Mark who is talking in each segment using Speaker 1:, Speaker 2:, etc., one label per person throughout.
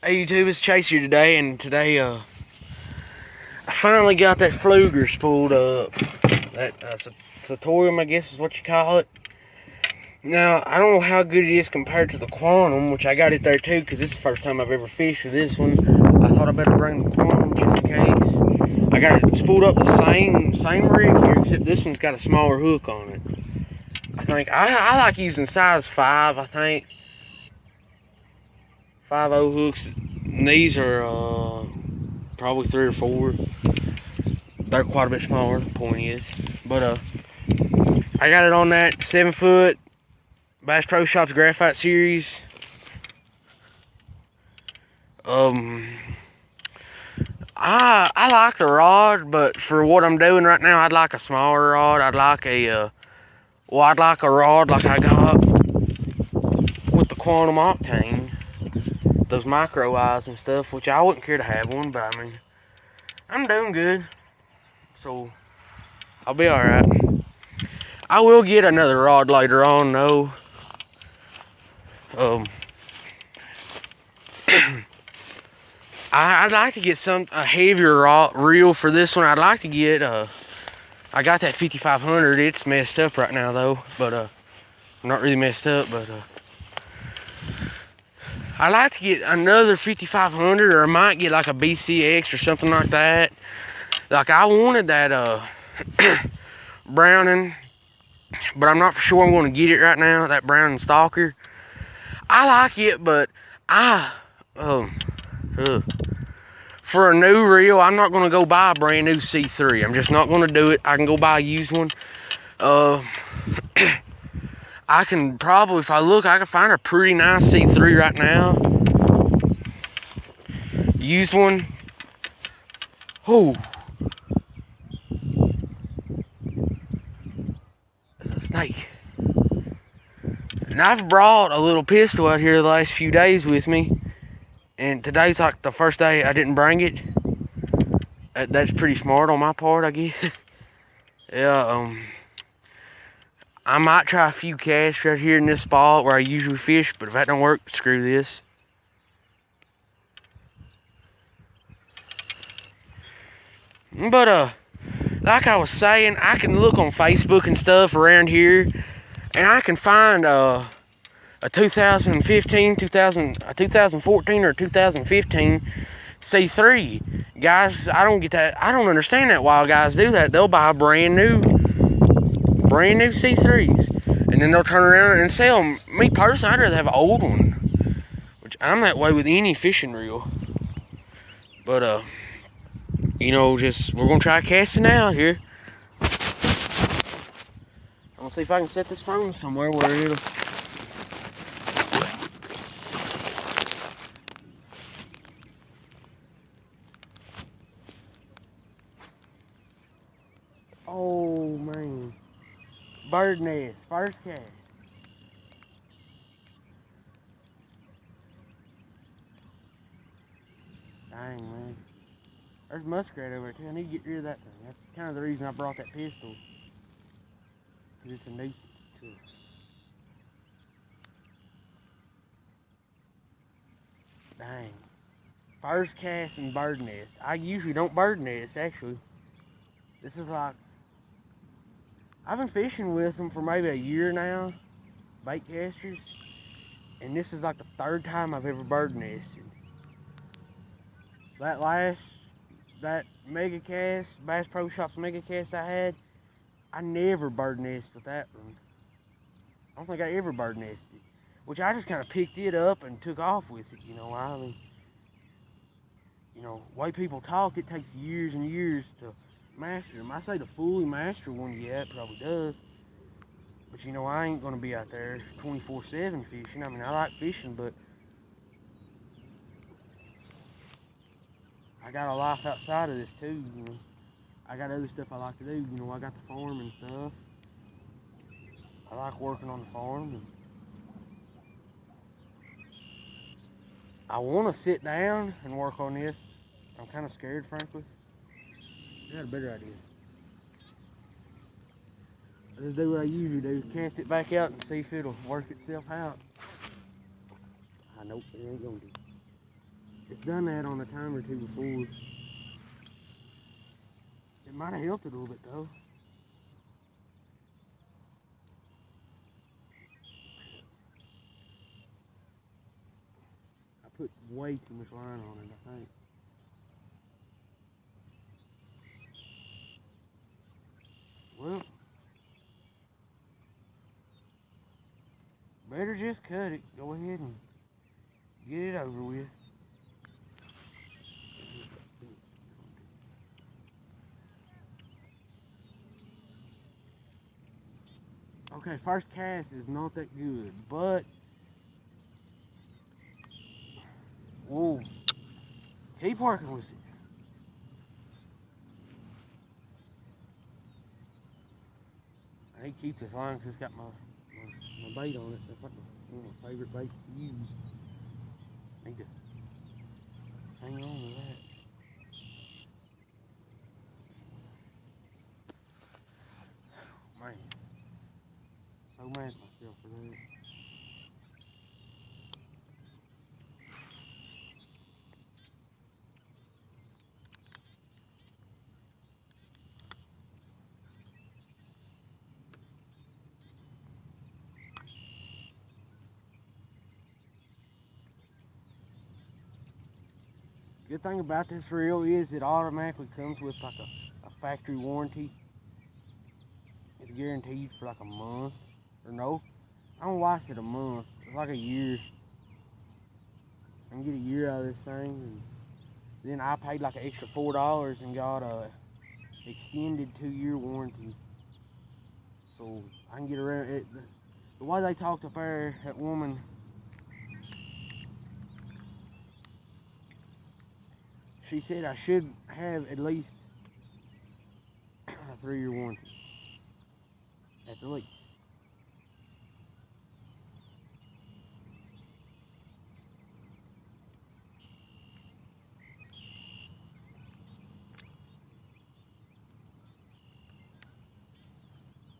Speaker 1: Hey YouTube, it's Chase here today, and today I finally got that pflueger spooled up. That Satorium, I guess is what you call it. Now, I don't know how good it is compared to the Quantum, which I got it there too, because this is the first time I've ever fished with this one. I thought I'd better bring the Quantum just in case. I got it spooled up the same rig here, except this one's got a smaller hook on it. I think I like using size 5, I think. 5.0 hooks. And these are probably 3 or 4. They're quite a bit smaller, the point is. But I got it on that 7-foot Bass Pro Shops Graphite Series. I like the rod, but for what I'm doing right now, I'd like a smaller rod. I'd like a rod like I got with the Quantum Octane. Those micro eyes and stuff, which I wouldn't care to have one, but I mean, I'm doing good, so I'll be alright. I will get another rod later on, though. I'd like to get a heavier reel for this one. I'd like to get, I got that 5500. It's messed up right now, though, but, not really messed up, but, I like to get another 5500, or I might get like a BCX or something like that. Like I wanted that Browning, but I'm not for sure I'm going to get it right now. That Browning Stalker. I like it, but for a new reel, I'm not going to go buy a brand new C3. I'm just not going to do it. I can go buy a used one. I can probably, if I look, I can find a pretty nice C3 right now. Used one. Oh. That's a snake. And I've brought a little pistol out here the last few days with me. And today's like the first day I didn't bring it. That's pretty smart on my part, I guess. Yeah, I might try a few casts right here in this spot where I usually fish, but if that don't work, screw this. But, like I was saying, I can look on Facebook and stuff around here, and I can find, a 2014 or 2015 C3. Guys, I don't get that. I don't understand that why guys do that. They'll buy brand new C3s, and then they'll turn around and sell them. Me personally, I'd rather have an old one, which I'm that way with any fishing reel. But you know, we're gonna try casting out here. I'm gonna see if I can set this phone somewhere where it'll. Oh man. Bird nest, first cast. Dang, man. There's muskrat over there too. I need to get rid of that thing. That's kind of the reason I brought that pistol. Because it's a nuisance too. Dang. First cast and bird nest. I usually don't bird nest, actually. This is like, I've been fishing with them for maybe a year now, baitcasters, and this is like the 3rd time I've ever bird nested. That mega cast, Bass Pro Shops mega cast I had, I never bird nested with that one. I don't think I ever bird nested, which I just kind of picked it up and took off with it. You know, I mean, you know, the way people talk, it takes years and years to master them. I say to fully master one, yeah, it probably does. But you know, I ain't gonna be out there 24/7 fishing. I mean, I like fishing, but I got a life outside of this too, you know. I got other stuff I like to do, you know, I got the farm and stuff. I like working on the farm. And I wanna sit down and work on this. I'm kinda scared, frankly. I got a better idea. I just do what I usually do, cast it back out and see if it'll work itself out. I know it ain't gonna do. done that on a time or two before. It might have helped it a little bit though. I put way too much line on it, I think. Well, better just cut it. Go ahead and get it over with. Okay, first cast is not that good, but whoa, keep working with it. I need to keep this line because it's got my bait on it. That's like one of my favorite baits to use. Need to hang on to that. Man, so mad at myself for that. Good thing about this reel is it automatically comes with like a factory warranty. It's guaranteed for like a month, or no, I don't know why I said a month. It's like a year. I can get a year out of this thing. And then I paid like an extra $4 and got a extended 2-year warranty. So I can get around it. The way they talked up there, that woman, she said I should have at least a 3-year warranty. At the least.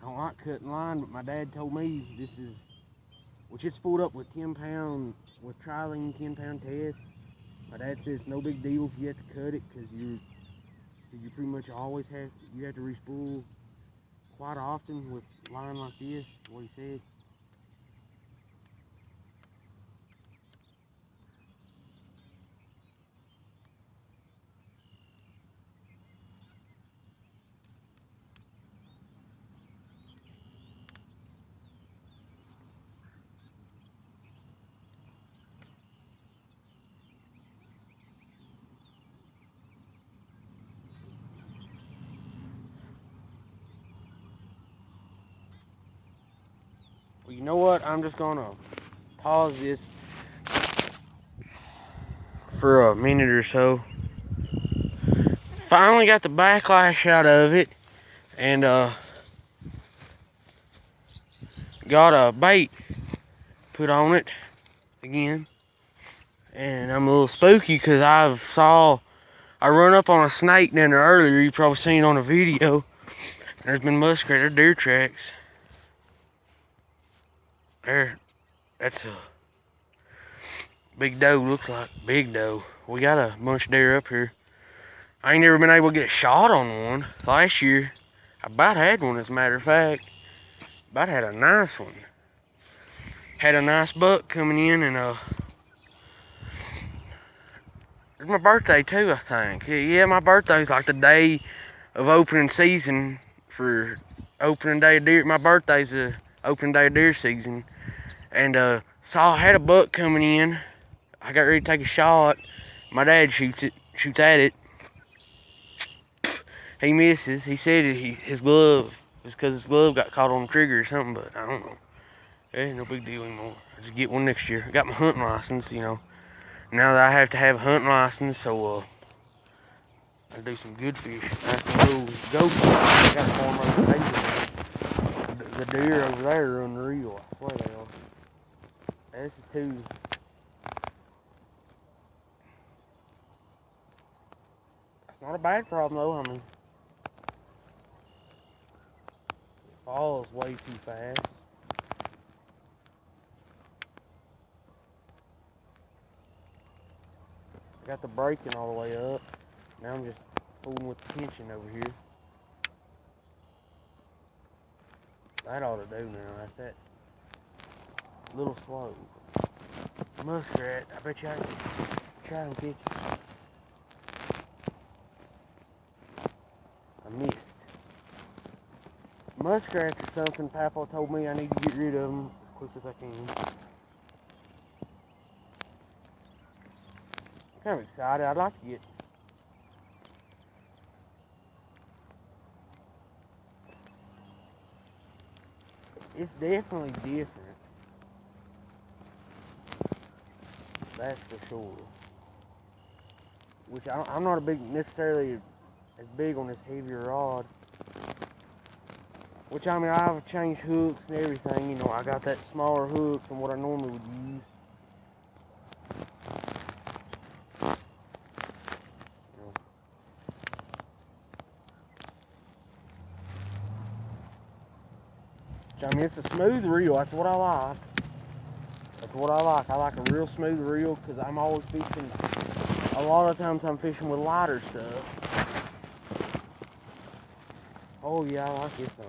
Speaker 1: I don't like cutting line, but my dad told me this is, which it's spooled up with 10-pound, with trilene 10-pound test. My dad said it's no big deal if you have to cut it, because you pretty much always have to respool quite often with line like this, what he said. Well, you know what? I'm just gonna pause this for a minute or so. Finally got the backlash out of it, and got a bait put on it again. And I'm a little spooky because I run up on a snake down there earlier. You probably seen it on a video. There's been muskrat or deer tracks. There, that's a big doe, looks like big doe. We got a bunch of deer up here. I ain't never been able to get a shot on one. Last year, I about had one, as a matter of fact. About had a nice one. Had a nice buck coming in, and it's my birthday too, I think. Yeah, my birthday's like the day of opening season for opening day of deer. My birthday's the opening day of deer season. And I had a buck coming in. I got ready to take a shot. My dad shoots at it. He misses. He said his glove, it's because his glove got caught on the trigger or something, but I don't know. It ain't no big deal anymore. I just get one next year. I got my hunting license, you know. Now that I have to have a hunting license, so I do some good fishing. I can go fishing. I got a farm over there. The deer over there are unreal. I swear they are. This is too. It's not a bad problem though. I mean, it falls way too fast. Got the braking all the way up. Now I'm just fooling with the tension over here. That ought to do now. That's that. A little slow. Muskrat, I bet you I can try and catch it. I missed. Muskrats or something, Papa told me I need to get rid of them as quick as I can. I'm kind of excited. I'd like to get... It's definitely different. That's for sure. Which I'm not necessarily as big on this heavier rod. Which, I mean, I've changed hooks and everything. You know, I got that smaller hook than what I normally would use. I mean, it's a smooth reel. That's what I like. That's what I like. I like a real smooth reel because I'm always fishing. A lot of times I'm fishing with lighter stuff. Oh yeah, I like this one.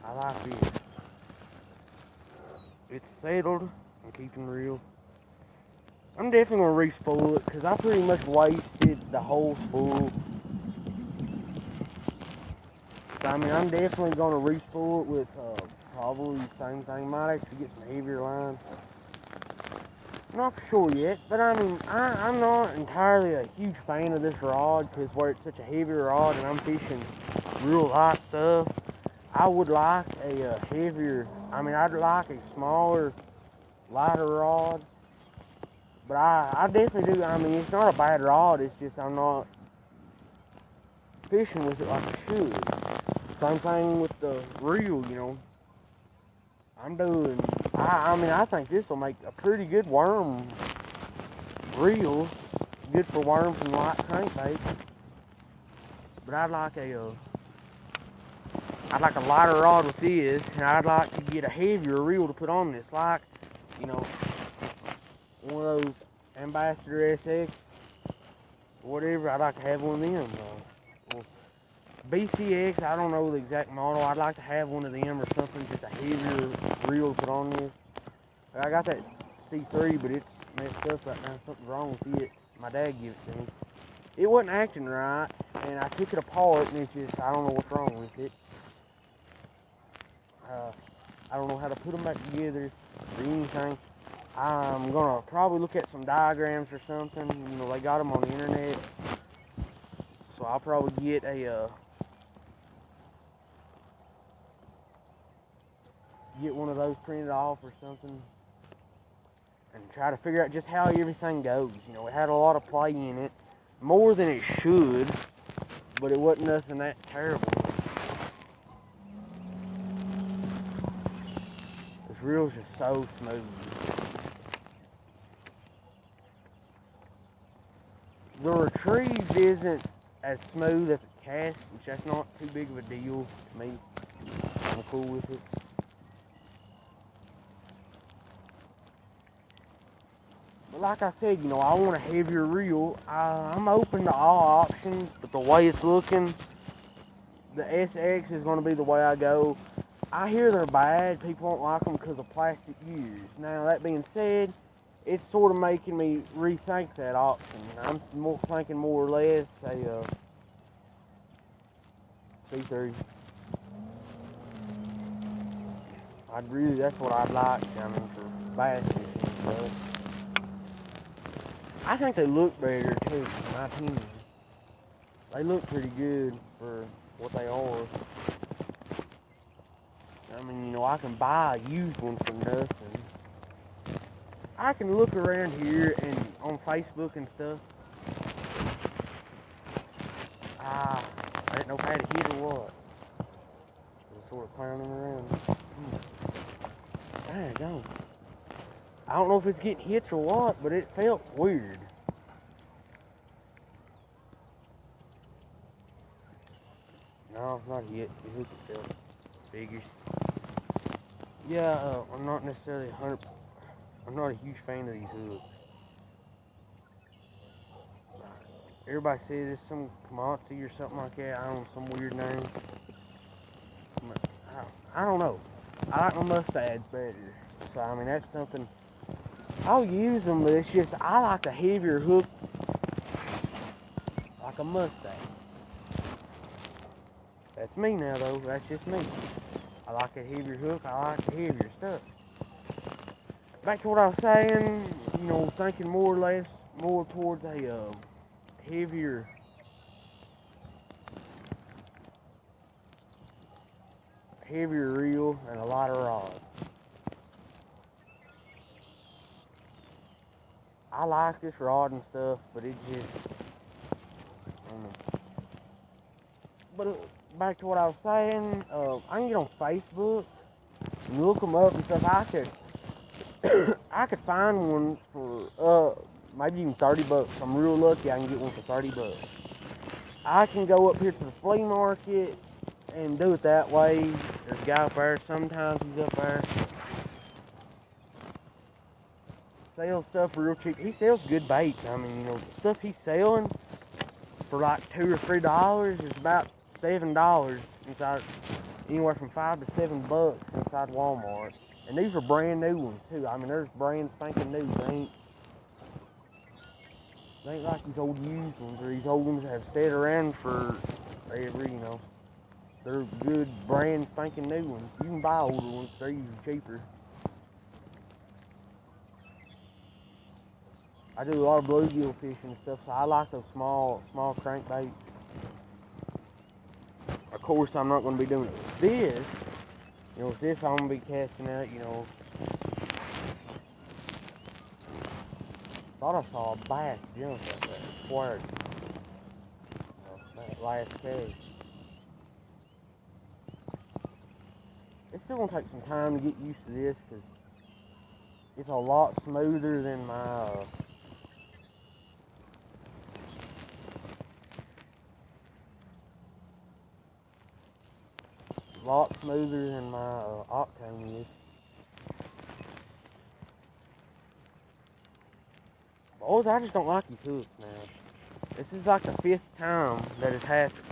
Speaker 1: I like this. It's settled and keeping real. I'm definitely going to re-spool it because I pretty much wasted the whole spool. So, I mean, I'm definitely going to re-spool it with probably the same thing. Might actually get some heavier line. Not for sure yet, but I mean, I'm not entirely a huge fan of this rod because where it's such a heavy rod and I'm fishing real light stuff, I would like a heavier, I mean, I'd like a smaller, lighter rod. But I definitely do. I mean, it's not a bad rod. It's just I'm not fishing with it like I should. Same thing with the reel, you know. I'm doing. I mean, I think this will make a pretty good worm reel. Good for worms and light crankbait. But I'd like a lighter rod with this, and I'd like to get a heavier reel to put on this, like, you know, one of those Ambassador SX, or whatever. I'd like to have one of them. BCX, I don't know the exact model. I'd like to have one of them or something, just a heavier reel to put on this. I got that C3, but it's messed up right now. Something's wrong with it. My dad gave it to me. It wasn't acting right, and I took it apart, and it's just, I don't know what's wrong with it. I don't know how to put them back together or anything. I'm gonna probably look at some diagrams or something. You know, they got them on the internet, so I'll probably get one of those printed off or something, and try to figure out just how everything goes. You know, it had a lot of play in it, more than it should, but it wasn't nothing that terrible. This reel's just so smooth. The retrieve isn't as smooth as a cast, which that's not too big of a deal to me. I'm cool with it. But like I said, you know, I want a heavier reel. I'm open to all options, but the way it's looking, the SX is going to be the way I go. I hear they're bad. People don't like them because of plastic use. Now, that being said, it's sort of making me rethink that option. I'm thinking more or less a C3. That's what I'd like, I mean, for bass fishing and stuff. I think they look better too, in my opinion. They look pretty good for what they are. I mean, you know, I can buy a used one for nothing. I can look around here and on Facebook and stuff. I didn't know if I had a hit or what. Just sort of clowning around. Dang. I don't know if it's getting hits or what, but it felt weird. No, not yet. The hook itself. Figures. Yeah, I'm not necessarily I'm not a huge fan of these hooks. Everybody says it's some Komatsu or something like that. I don't know, some weird name. I don't know. I like my mustads better. So, I mean, that's something. I'll use them, but it's just, I like a heavier hook. Like a mustad. That's me now, though. That's just me. I like a heavier hook. I like the heavier stuff. Back to what I was saying, you know, thinking more towards a heavier reel and a lighter rod. I like this rod and stuff, but it just, I don't know. But back to what I was saying, I can get on Facebook and look them up and stuff. I could find one for maybe even $30. I'm real lucky I can get one for $30. I can go up here to the flea market and do it that way. There's a guy up there, sometimes he's up there. Sells stuff real cheap. He sells good baits. I mean, you know, the stuff he's selling for like $2 or $3 is about $7 inside, anywhere from $5 to $7 inside Walmart. And these are brand new ones too. I mean, they're brand spanking new. They ain't like these old used ones or these old ones that have sat around for ever, you know. They're good brand spanking new ones. You can buy older ones, they're usually cheaper. I do a lot of bluegill fishing and stuff, so I like those small crankbaits. Of course, I'm not going to be doing it with this. You know, with this, I'm going to be casting out, you know. Thought I saw a bass jump up there, squared. That last cast. It's still going to take some time to get used to this, because it's a lot smoother than my octane is. Boys, I just don't like these hooks now. This is like the 5th time that it's happened.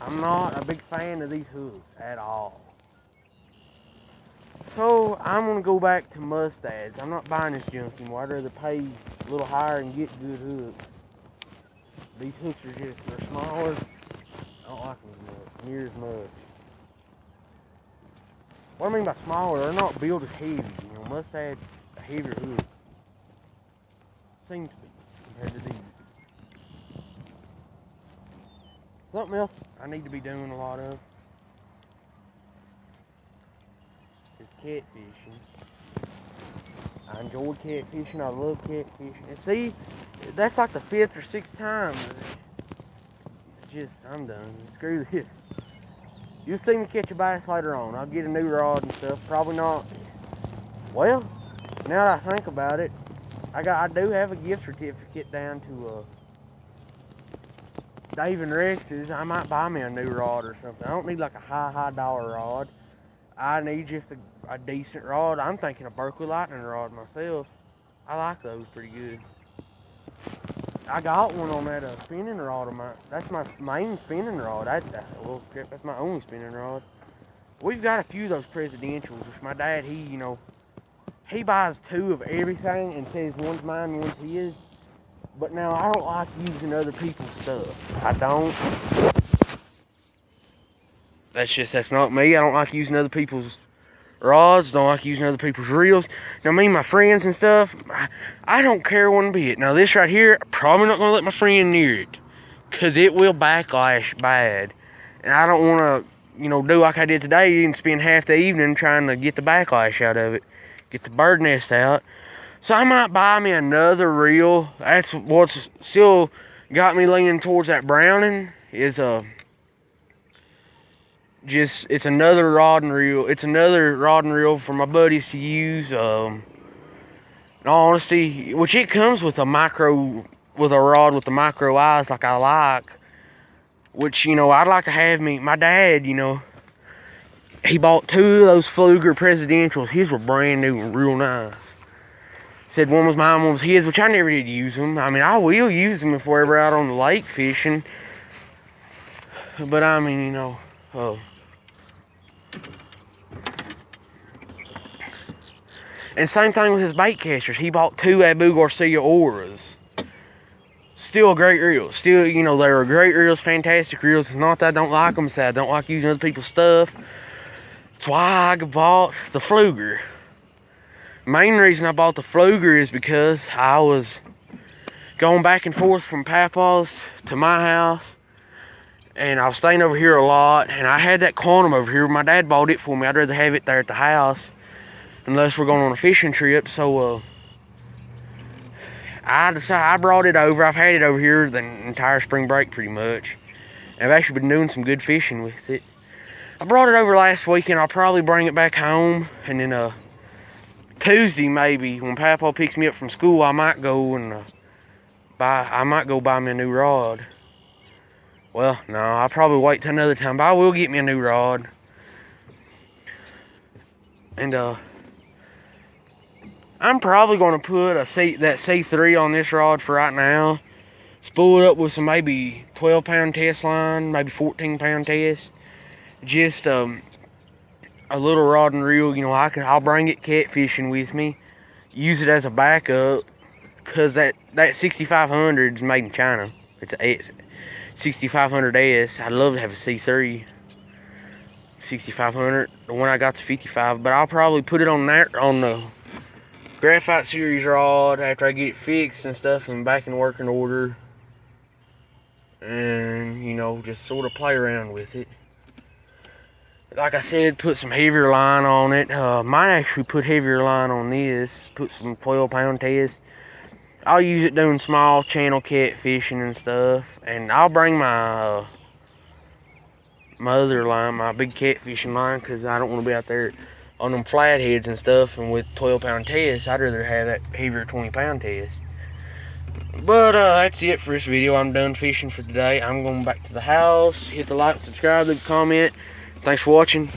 Speaker 1: I'm not a big fan of these hooks at all. So, I'm going to go back to mustads. I'm not buying this junk anymore. I'd rather pay a little higher and get good hooks. These hooks are just, they're smaller. I don't like them near as much. What I mean by smaller, they're not built as heavy. You know, mustad, a heavier hook. Seems to be, compared to these. Something else I need to be doing a lot of is catfishing. I enjoy catfishing, I love catfishing. And see, that's like the 5th or 6th time. It's just, I'm done. Screw this. You'll see me catch a bass later on. I'll get a new rod and stuff. Probably not. Well, now that I think about it, I do have a gift certificate down to Dave and Rex's. I might buy me a new rod or something. I don't need like a high dollar rod. I need just a decent rod. I'm thinking a Berkeley Lightning rod myself. I like those pretty good. I got one on that spinning rod of mine. That's my main spinning rod. Well, that's my only spinning rod. We've got a few of those presidentials, which my dad, he buys 2 of everything and says one's mine, one's his. But now, I don't like using other people's stuff. I don't. That's not me. I don't like using other people's rods. Don't like using other people's reels. Now, me and my friends and stuff, I don't care one bit. Now, this right here, I'm probably not going to let my friend near it, because it will backlash bad. And I don't want to, you know, do like I did today and spend half the evening trying to get the backlash out of it, get the bird nest out. So I might buy me another reel. That's what's still got me leaning towards that Browning, is it's another rod and reel. It's another rod and reel for my buddies to use. In all honesty, which it comes with a rod with the micro eyes like I like. which, you know, I'd like to have my dad, you know, he bought 2 of those Pflueger Presidentials. His were brand new and real nice. Said one was mine, one was his, which I never did use them. I mean, I will use them if we're ever out on the lake fishing. But I mean, you know, and same thing with his bait casters. He bought 2 Abu Garcia Auras. Still great reels. Still, you know, they were great reels, fantastic reels. It's not that I don't like them, it's that I don't like using other people's stuff. That's why I bought the Pflueger. Main reason I bought the Pflueger is because I was going back and forth from Papa's to my house, and I was staying over here a lot, and I had that quantum over here. My dad bought it for me. I'd rather have it there at the house unless we're going on a fishing trip. So I decided I brought it over. I've had it over here the entire spring break pretty much. I've actually been doing some good fishing with it. I brought it over last week, and I'll probably bring it back home, and then Tuesday maybe when Papa picks me up from school, I might go and buy me a new rod. Well, no, I'll probably wait till another time, but I will get me a new rod. And I'm probably going to put that C3 on this rod for right now. Spool it up with some maybe 12-pound test line, maybe 14-pound test. Just a little rod and reel, you know. I'll bring it catfishing with me, use it as a backup, cause that 6500 is made in China. It's a 6500S. I'd love to have a C3 6500. The one I got's 55, but I'll probably put it on the Graphite series rod after I get it fixed and stuff and back in working order, and you know, just sort of play around with it. Like I said, put some heavier line on it. Might actually put heavier line on this. Put some 12-pound test. I'll use it doing small channel catfishing and stuff. And I'll bring my other line, my big catfishing line, because I don't want to be out there on them flatheads and stuff. And with 12-pound test, I'd rather have that heavier 20-pound test. But that's it for this video. I'm done fishing for today. I'm going back to the house. Hit the like, subscribe, leave a comment. Thanks for watching.